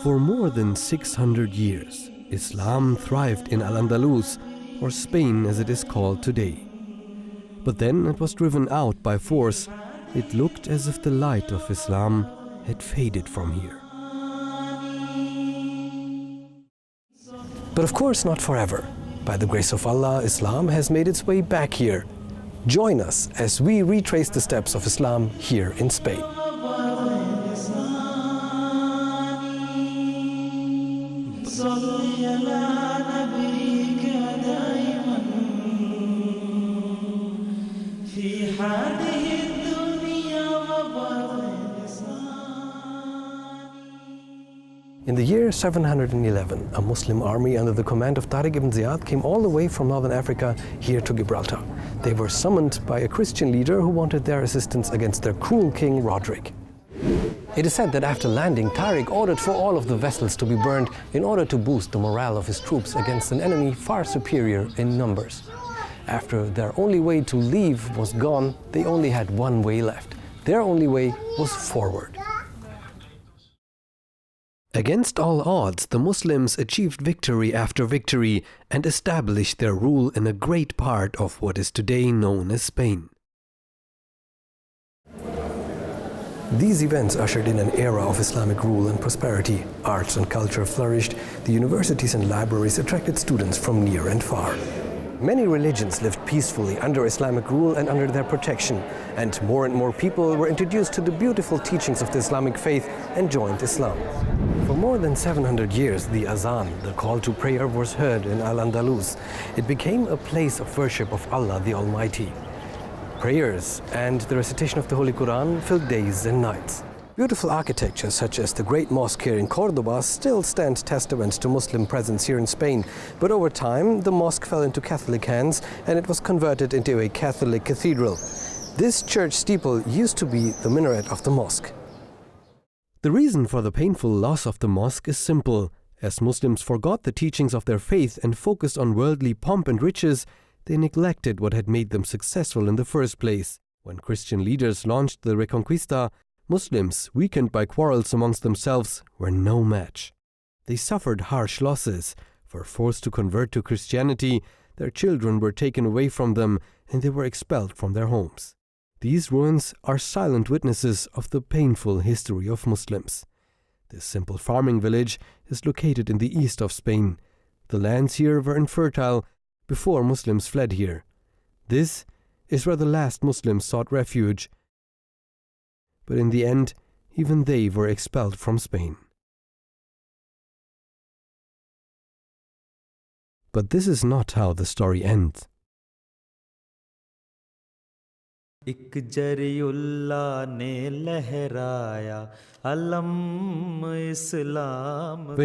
For more than 600 years, Islam thrived in Al-Andalus, or Spain as it is called today. But then it was driven out by force. It looked as if the light of Islam had faded from here. But of course not forever. By the grace of Allah, Islam has made its way back here. Join us as we retrace the steps of Islam here in Spain. In the year 711, a Muslim army under the command of Tariq ibn Ziyad came all the way from northern Africa here to Gibraltar. They were summoned by a Christian leader who wanted their assistance against their cruel king, Roderick. It is said that after landing, Tariq ordered for all of the vessels to be burned in order to boost the morale of his troops against an enemy far superior in numbers. After their only way to leave was gone, they only had one way left. Their only way was forward. Against all odds, the Muslims achieved victory after victory and established their rule in a great part of what is today known as Spain. These events ushered in an era of Islamic rule and prosperity. Arts and culture flourished. The universities and libraries attracted students from near and far. Many religions lived peacefully under Islamic rule and under their protection, and more people were introduced to the beautiful teachings of the Islamic faith and joined Islam. For more than 700 years, the azan, the call to prayer, was heard in Al-Andalus. It became a place of worship of Allah the Almighty. Prayers and the recitation of the Holy Quran filled days and nights. Beautiful architecture such as the great mosque here in Cordoba still stand testament to Muslim presence here in Spain. But over time, the mosque fell into Catholic hands and it was converted into a Catholic cathedral. This church steeple used to be the minaret of the mosque. The reason for the painful loss of the mosque is simple. As Muslims forgot the teachings of their faith and focused on worldly pomp and riches, they neglected what had made them successful in the first place. When Christian leaders launched the Reconquista, Muslims, weakened by quarrels amongst themselves, were no match. They suffered harsh losses, were forced to convert to Christianity, their children were taken away from them, and they were expelled from their homes. These ruins are silent witnesses of the painful history of Muslims. This simple farming village is located in the east of Spain. The lands here were infertile before Muslims fled here. This is where the last Muslims sought refuge. But in the end, even they were expelled from Spain. But this is not how the story ends. When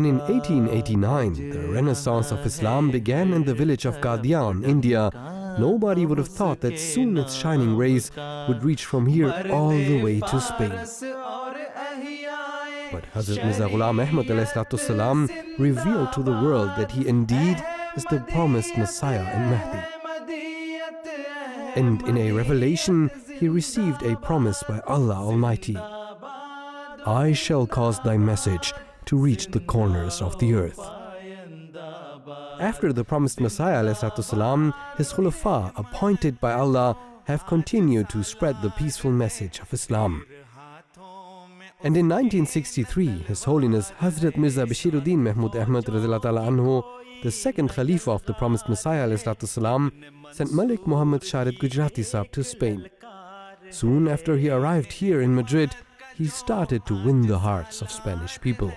in 1889 the Renaissance of Islam began in the village of Qadian, India, nobody would have thought that soon its shining rays would reach from here all the way to Spain. But Hazrat Mirza Ghulam Ahmad ﷺ revealed to the world that he indeed is the promised Messiah and Mahdi. And in a revelation, he received a promise by Allah Almighty. I shall cause thy message to reach the corners of the earth. After the promised Messiah ﷺ, his Khulafa, appointed by Allah, have continued to spread the peaceful message of Islam. And in 1963, His Holiness Hazrat Mirza Bashiruddin Mahmud Ahmad anhu, the second Khalifa of the promised Messiah ﷺ, sent Malik Muhammad Sharid Gujarati Sahib to Spain. Soon after he arrived here in Madrid, he started to win the hearts of Spanish people.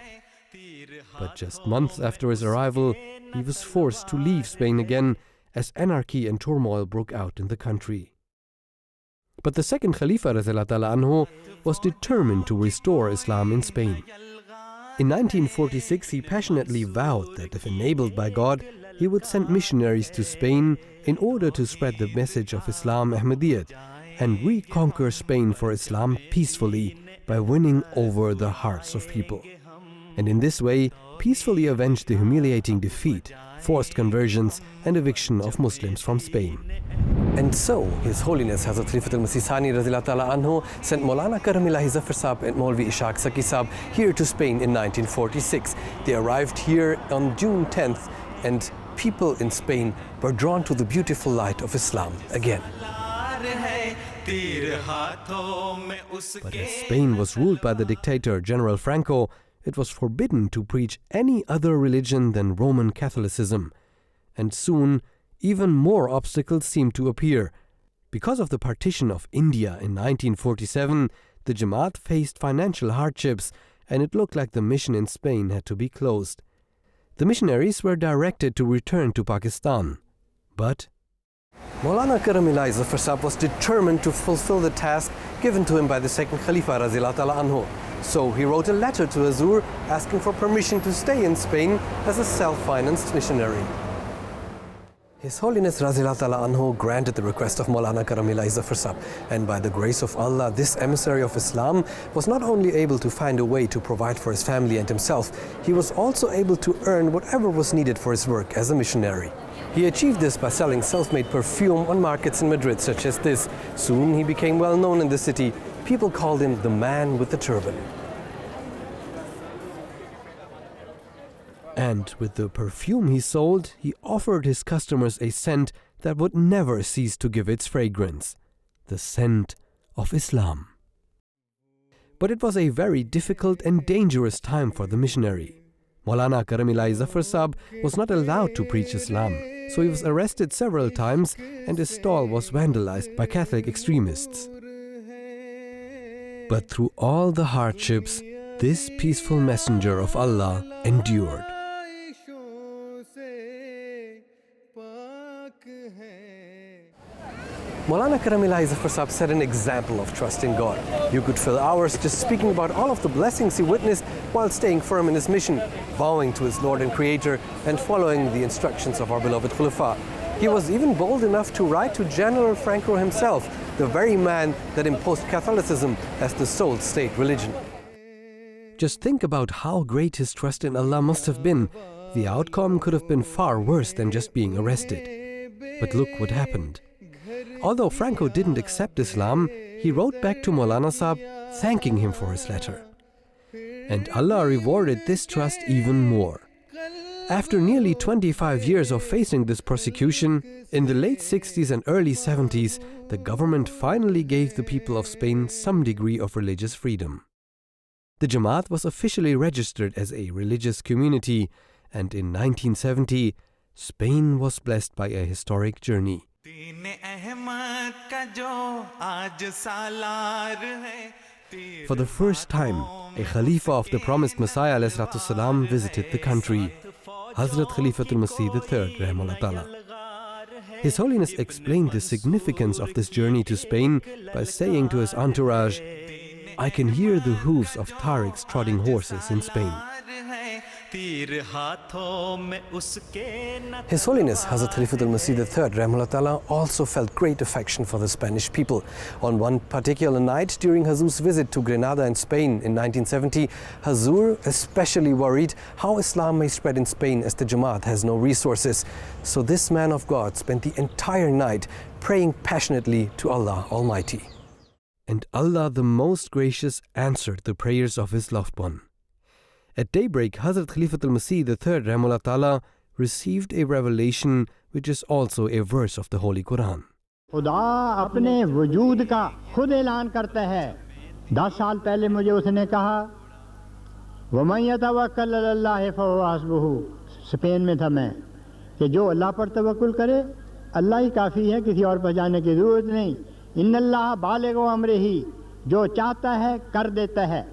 But just months after his arrival, he was forced to leave Spain again as anarchy and turmoil broke out in the country. But the second Khalifa anhu was determined to restore Islam in Spain. In 1946, he passionately vowed that if enabled by God, he would send missionaries to Spain in order to spread the message of Islam Ahmadiyya and reconquer Spain for Islam peacefully by winning over the hearts of people. and in this way peacefully avenged the humiliating defeat, forced conversions and eviction of Muslims from Spain. And so, His Holiness Hazrat Khalifatul Masih Thani Radhiyallahu Ta'ala Anhu sent Maulana Karamilahi Zafar Saab and Maulvi Ishaq Saki Saab here to Spain in 1946. They arrived here on June 10th, and people in Spain were drawn to the beautiful light of Islam again. But as Spain was ruled by the dictator General Franco, it was forbidden to preach any other religion than Roman Catholicism. And soon, even more obstacles seemed to appear. Because of the partition of India in 1947, the Jamaat faced financial hardships, and it looked like the mission in Spain had to be closed. The missionaries were directed to return to Pakistan. But Maulana Karamilahi Zafar Saab was determined to fulfill the task given to him by the second Khalifa Radhiyallahu Ta'ala Anhu. So he wrote a letter to Hazur asking for permission to stay in Spain as a self-financed missionary. His Holiness Radhiyallahu Ta'ala Anhu granted the request of Maulana Karamilahi Zafar Saab, and by the grace of Allah, this emissary of Islam was not only able to find a way to provide for his family and himself, he was also able to earn whatever was needed for his work as a missionary. He achieved this by selling self-made perfume on markets in Madrid such as this. Soon he became well known in the city. People called him the man with the turban. And with the perfume he sold, he offered his customers a scent that would never cease to give its fragrance: the scent of Islam. But it was a very difficult and dangerous time for the missionary. Maulana Karamilahi Zafar Saab was not allowed to preach Islam, so he was arrested several times and his stall was vandalized by Catholic extremists. But through all the hardships, this peaceful messenger of Allah endured. Maulana Karamilahi Zafar Saab set an example of trust in God. You could fill hours just speaking about all of the blessings he witnessed while staying firm in his mission, bowing to his Lord and Creator and following the instructions of our beloved Khulafa. He was even bold enough to write to General Franco himself, the very man that imposed Catholicism as the sole state religion. Just think about how great his trust in Allah must have been. The outcome could have been far worse than just being arrested. But look what happened. Although Franco didn't accept Islam, he wrote back to Maulana Saab thanking him for his letter. And Allah rewarded this trust even more. After nearly 25 years of facing this persecution, in the late 60s and early 70s, the government finally gave the people of Spain some degree of religious freedom. The Jamaat was officially registered as a religious community, and in 1970, Spain was blessed by a historic journey. For the first time, a Khalifa of the promised Messiah ﷺ visited the country, Hazrat Khalifatul Masih III Rahimahullah Ta'ala. His Holiness explained the significance of this journey to Spain by saying to his entourage, "I can hear the hooves of Tariqs trotting horses in Spain." His Holiness Hazrat Khalifatul Masih III Rahimahullah Ta'ala also felt great affection for the Spanish people. On one particular night during Hazur's visit to Granada in Spain in 1970, Hazur especially worried how Islam may spread in Spain as the Jamaat has no resources. So this man of God spent the entire night praying passionately to Allah Almighty. And Allah the Most Gracious answered the prayers of his loved one. At daybreak, Hazrat Khalifatul Masih III Rahimahullah Ta'ala received a revelation which is also a verse of the Holy Quran. खुदा अपने वजूद का खुद ऐलान करता है। 10 साल पहले मुझे उसने कहा वमन यतवक्कल अलल्लाह फहुव हस्बुहु, स्पेन में था मैं, कि जो अल्लाह पर तवक्कुल करे अल्लाह ही काफ़ी है, किसी और पर जाने की ज़रूरत नहीं। इन्नल्लाह बालिगु अम्रिही, जो चाहता है कर देता है।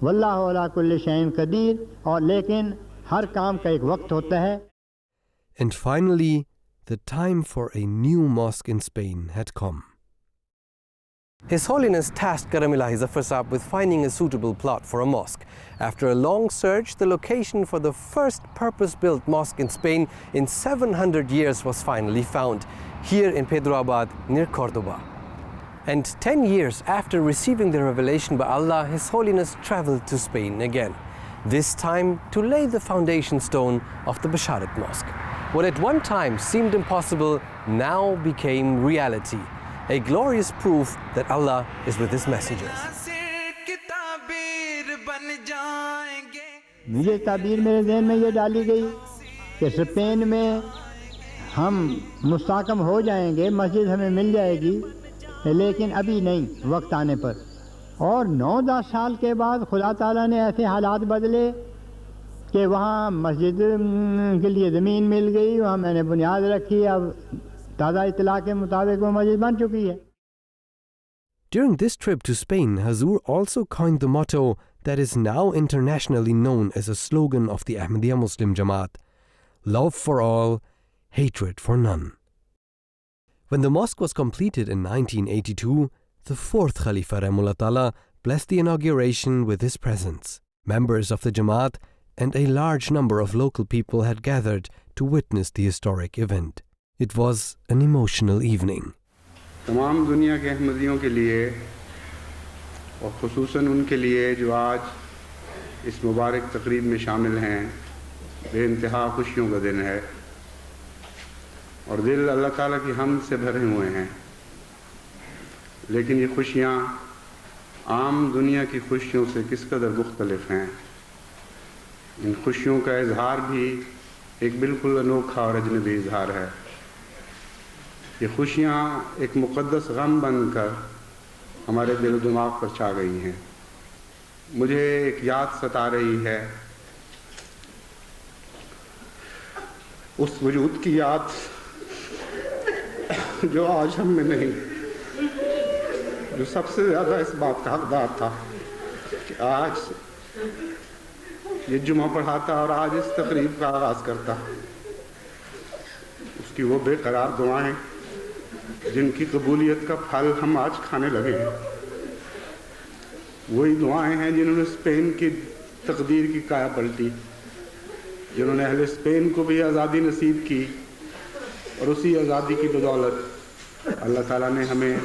वल्लाहु अला कुल्लि शैइन कदीर, और लेकिन हर काम का एक वक्त होता है. And finally, the time for a new mosque in Spain had come. His Holiness tasked Karamilahi Zafar Saab with finding a suitable plot for a mosque. After a long search, the location for the first purpose-built mosque in Spain in 700 years was finally found, here in Pedro Abad, near Cordoba. And 10 years after receiving the revelation by Allah, His Holiness traveled to Spain again. this time to lay the foundation stone of the Basharat Mosque. What at one time seemed impossible now became reality, a glorious proof that Allah is with His messengers. मुझे ताबीर मेरे ज़हन में ये डाली गई कि Spain में हम मुस्तहकम हो जाएंगे, मस्जिद हमें मिल जाएगी, लेकिन अभी नहीं, वक्त आने पर। और 9-10 साल के बाद खुदा ताला ने ऐसे हालात बदले कि वहाँ मस्जिद के लिए ज़मीन मिल गई, वहाँ मैंने बुनियाद रखी, अब ताज़ा इत्तला के मुताबिक वो मस्जिद बन चुकी है। During this trip to Spain, Hazur also coined the motto that is now internationally known as a slogan of the Ahmadiyya Muslim Jamaat: love for all, hatred for none. When the mosque was completed in 1982, the fourth Khalifa Rahimahullah Ta'ala blessed the inauguration with his presence. Members of the Jamaat and a large number of local people had gathered to witness the historic event. It was an emotional evening. तमाम दुनिया के अहमदियों के लिए और ख़ुसूसन उनके लिए जो आज इस मुबारक तकरीब में शामिल हैं, बेइंतहा खुशियों का दिन है और दिल अल्लाह ताला की हम्द से भरे हुए हैं। लेकिन ये खुशियाँ आम दुनिया की खुशियों से किस कदर मुख्तलिफ हैं। इन खुशियों का इजहार भी एक बिल्कुल अनोखा और अजनबी इजहार है। ये खुशियाँ एक मुक़द्दस गम बनकर हमारे दिल दिमाग पर छा गई हैं। मुझे एक याद सता रही है, उस वजूद की याद जो आज हम में नहीं, जो सबसे ज़्यादा इस बात का हकदार था कि आज ये जुमा पढ़ाता और आज इस तकरीब का आगाज़ करता। उसकी वो बेकरार दुआएं जिनकी कबूलियत का फल हम आज खाने लगे हैं, वही दुआएं हैं जिन्होंने स्पेन की तकदीर की काया पलटी, जिन्होंने अहले स्पेन को भी आज़ादी नसीब की और उसी आज़ादी की बदौलत अल्लाह ताला ने हमें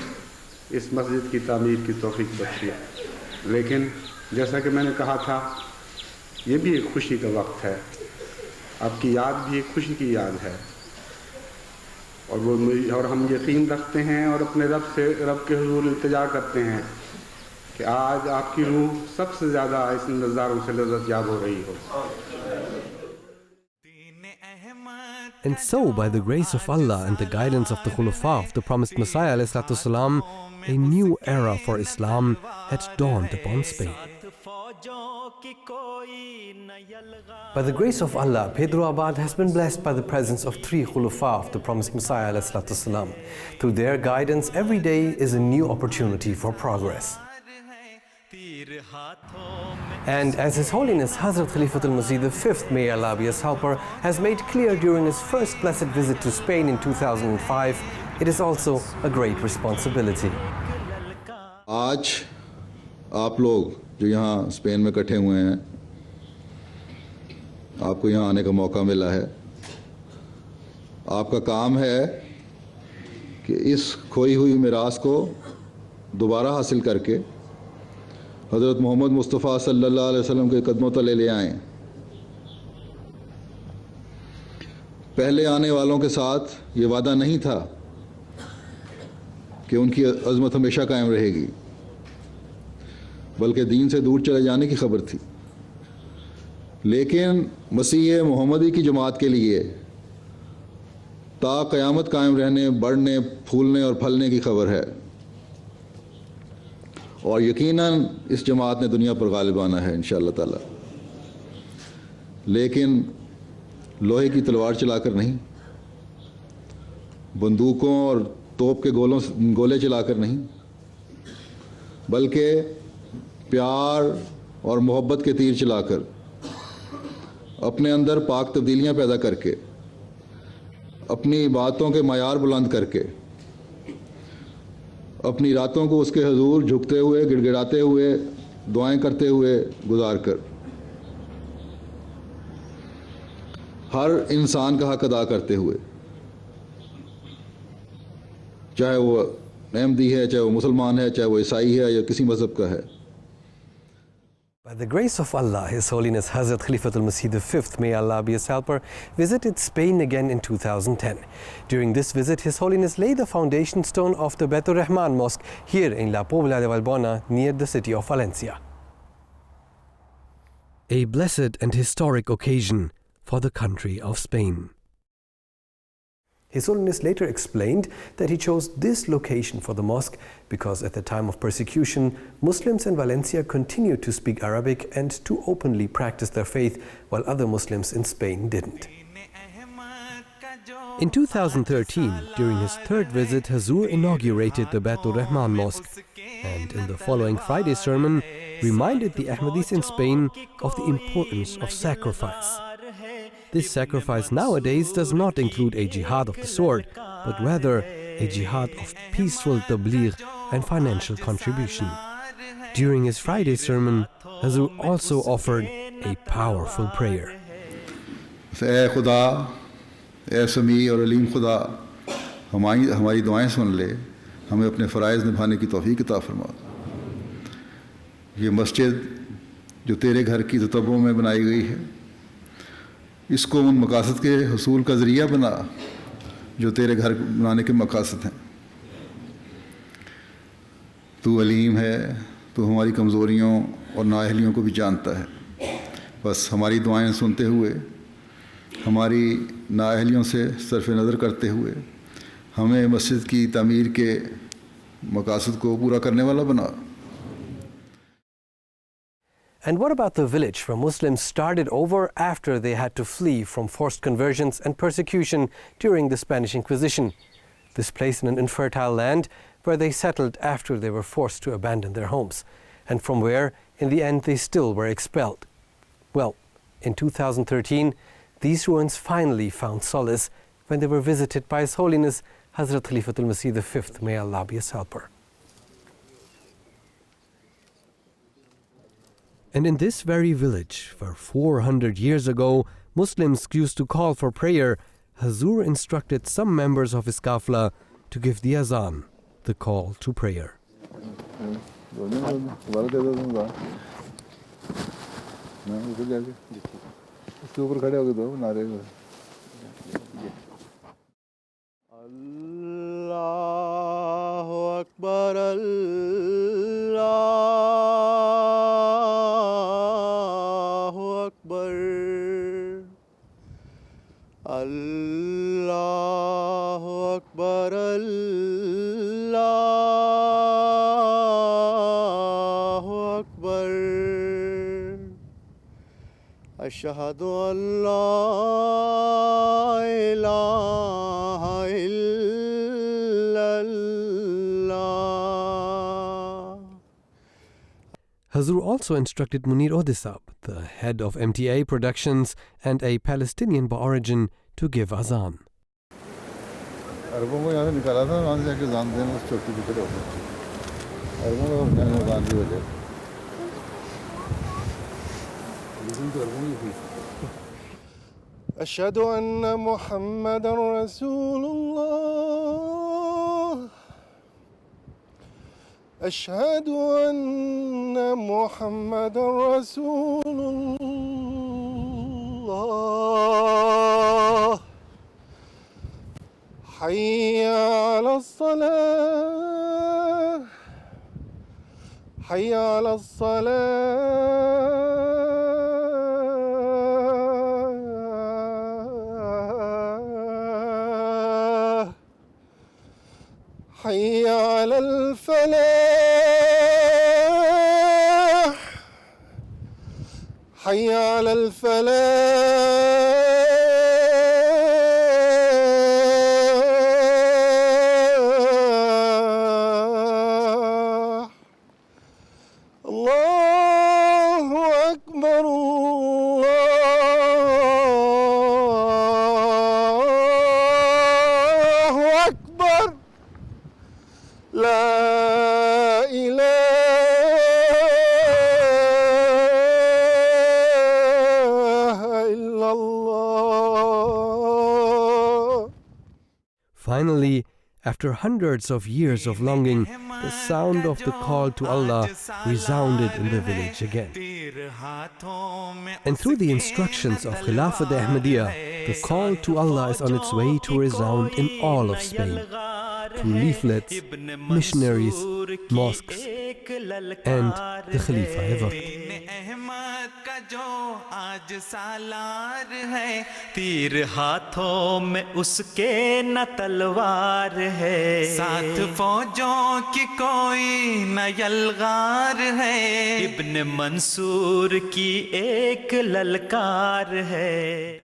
इस मस्जिद की तामीर की तौफीक बख्शी। लेकिन जैसा कि मैंने कहा था, ये भी एक खुशी का वक्त है। आपकी याद भी एक खुशी की याद है और हम यकीन रखते हैं और अपने रब के हुजूर इल्तिजा करते हैं कि आज आपकी रूह सबसे ज़्यादा इस नज़ारों से लज़्ज़त याब हो रही हो। And so, by the grace of Allah and the guidance of the Khulafa of the promised Messiah ﷺ, a new era for Islam had dawned upon Spain. By the grace of Allah, Pedro Abad has been blessed by the presence of 3 Khulafa of the promised Messiah ﷺ. Through their guidance, every day is a new opportunity for progress. And as His Holiness Hazrat Khalifatul Masih V, may Allah be His helper, has made clear during his first blessed visit to Spain in 2005, it is also a great responsibility. आज आप लोग जो यहाँ Spain में इकट्ठे हुए हैं, आपको यहाँ आने का मौका मिला है। आपका काम है कि इस खोई हुई मिरास को दोबारा हासिल करके हज़रत मोहम्मद मुस्तफ़ा सल्लल्लाहु अलैहि वसल्लम के कदमों तले ले आएँ। पहले आने वालों के साथ ये वादा नहीं था कि उनकी अज़मत हमेशा कायम रहेगी, बल्कि दीन से दूर चले जाने की खबर थी। लेकिन मसीह मोहम्मदी की जमात के लिए ता क़यामत कायम रहने, बढ़ने, फूलने और फलने की खबर है और यकीनन इस जमात ने दुनिया पर गालिब आना है इंशाअल्लाह ताला। लेकिन लोहे की तलवार चलाकर नहीं, बंदूकों और तोप के गोले चलाकर नहीं, बल्कि प्यार और मोहब्बत के तीर चलाकर, अपने अंदर पाक तब्दीलियां पैदा करके, अपनी बातों के मयार बुलंद करके, अपनी रातों को उसके हुजूर झुकते हुए, गिड़गिड़ाते हुए, दुआएं करते हुए गुजार कर हर इंसान का हक अदा करते हुए, चाहे वो अहमदी है, चाहे वो मुसलमान है, चाहे वो ईसाई है या किसी मज़हब का है। By the grace of Allah, His Holiness Hazrat Khalifatul Masih V, may Allah be his helper, visited Spain again in 2010. During this visit, His Holiness laid the foundation stone of the Baitur Rahman Mosque here in La Pobla de Valbona, near the city of Valencia. A blessed and historic occasion for the country of Spain. His Holiness later explained that he chose this location for the mosque because at the time of persecution, Muslims in Valencia continued to speak Arabic and to openly practice their faith, while other Muslims in Spain didn't. In 2013, during his third visit, Hazur inaugurated the Baitur Rahman Mosque, and in the following Friday sermon, reminded the Ahmadis in Spain of the importance of sacrifice. This sacrifice nowadays does not include a jihad of the sword, but rather a jihad of peaceful tabligh and financial contribution. During his Friday sermon, Hazur also offered a powerful prayer. ऐ खुदा, ऐ समी और अलीम खुदा, हमारी दुआएं सुन ले, हमें अपने फ़राइज़ निभाने की तौफ़ीक़ अता फरमा। ये मस्जिद जो तेरे घर की ततब्बुअ में बनाई गई है, इसको उन मकासद के हुसूल का ज़रिया बना जो तेरे घर बनाने के मकासद हैं। तू अलीम है, तू हमारी कमज़ोरियों और नाअहलियों को भी जानता है। बस हमारी दुआएं सुनते हुए, हमारी नाअहलियों से सरफ़ नज़र करते हुए, हमें मस्जिद की तामीर के मकासद को पूरा करने वाला बना। And what about the village where Muslims started over after they had to flee from forced conversions and persecution during the Spanish Inquisition? This place in an infertile land where they settled after they were forced to abandon their homes, and from where, in the end, they still were expelled. Well, in 2013, these ruins finally found solace when they were visited by His Holiness Hazrat Khalifatul Masih V, may Allah be his helper. And in this very village, where 400 years ago Muslims used to call for prayer, Hazur instructed some members of his kafla to give the azan, the call to prayer. Allahu Akbar, Allahu Akbar, Allahu Akbar. Ashhadu an la ilaha illallah. Hazur also instructed Munir Odisab, the head of MTA Productions and a Palestinian by origin, to give azan. أشهد أن محمدًا رسول الله. أشهد أن محمدًا رسول الله. حي على الصلاة. حي على الصلاة. حي على الفلاح. حي على الفلاح. الله أكبر، الله أكبر. لا إله إلا الله. Finally, after hundreds of years of longing, the sound of the call to Allah resounded in the village again. And through the instructions of Khilafat Ahmadiyya, the call to Allah is on its way to resound in all of Spain, through leaflets, missionaries, mosques, and the Khalifa-e-Waqt. जो आज सालार है, तीर हाथों में उसके न तलवार है, साथ फौजों की कोई न यलगार है, इब्न मंसूर की एक ललकार है।